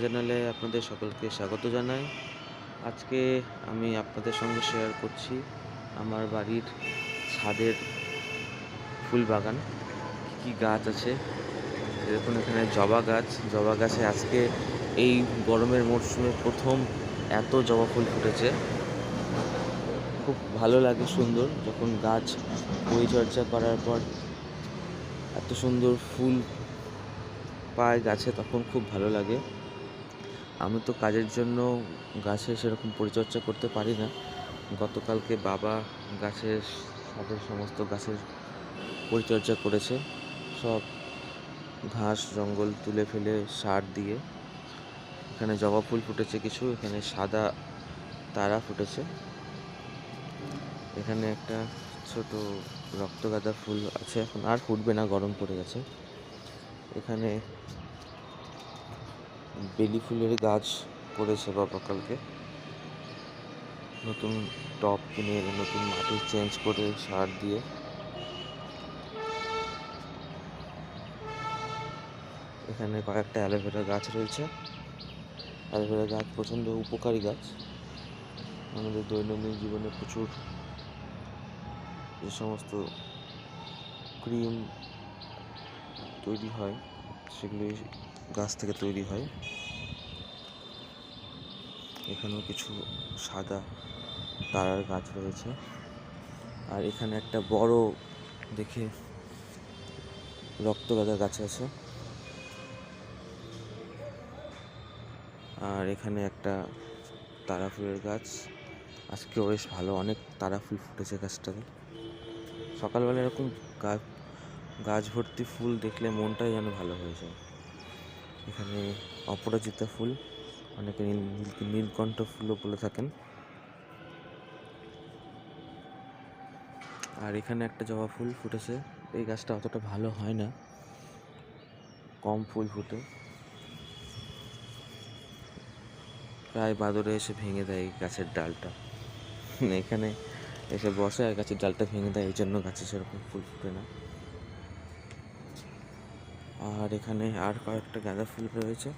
চ্যানেলে আপনাদের সকলকে স্বাগত জানাই। আজকে আমি আপনাদের সঙ্গে শেয়ার করছি আমার বাড়ির ছাদের ফুল বাগান। কী গাছ আছে দেখুন, এখানে জবা গাছে আজকে এই গরমের মরশুমে প্রথম এত জবা ফুল ফুটেছে। খুব ভালো লাগে, সুন্দর যখন গাছ পরিচর্যা করার পর এত সুন্দর ফুল পায় গাছে, তখন খুব ভালো লাগে। আমি তো কাজের জন্য গাছের সেরকম পরিচর্যা করতে পারি না। গতকালকে বাবা গাছের ছাদের সমস্ত গাছের পরিচর্যা করেছে, সব ঘাস জঙ্গল তুলে ফেলে সার দিয়ে। এখানে জবা ফুল ফুটেছে কিছু, এখানে সাদা তারা ফুটেছে, এখানে একটা ছোট রক্তগাঁদা ফুল আছে, এখন আর ফুটবে না, গরম পড়ে গেছে। এখানে বেলি ফুলের গাছ করেছে বাবা কালকে, নতুন টব কিনে এনে নতুন মাটি চেঞ্জ করে সার দিয়ে। এখানে কয়েকটা অ্যালোভেরা গাছ রয়েছে। অ্যালোভেরা গাছ প্রচণ্ড উপকারী গাছ, আমাদের দৈনন্দিন জীবনে প্রচুর যে সমস্ত ক্রিম তৈরি হয় সেগুলি গাছ থেকে তৈরি হয়। এখানেও কিছু সাদা তারার গাছ রয়েছে, আর এখানে একটা বড় দেখে রক্তগাঁদা গাছ আছে, আর এখানে একটা তারা ফুলের গাছ। আজকেও বেশ ভালো, অনেক তারা ফুল ফুটেছে গাছটাতে। সকালবেলা এরকম গাছ ভর্তি ফুল দেখলে মনটাই যেন ভালো হয়ে যায়। এখানে অপরাজিতা ফুল, অনেকে নীলকণ্ঠ ফুলও বলে থাকেন। আর এখানে একটা জবা ফুল ফুটেছে, এই গাছটা অতটা ভালো হয় না, কম ফুল ফুটে, প্রায় বাদরে এসে ভেঙে দেয় গাছের ডালটা। এখানে এসে বসে আর গাছের ডালটা ভেঙে দেয়, এই জন্য গাছে সেরকম ফুল ফুটে না। আর এখানে আর কয়েকটা গাঁদা ফুল রয়েছে।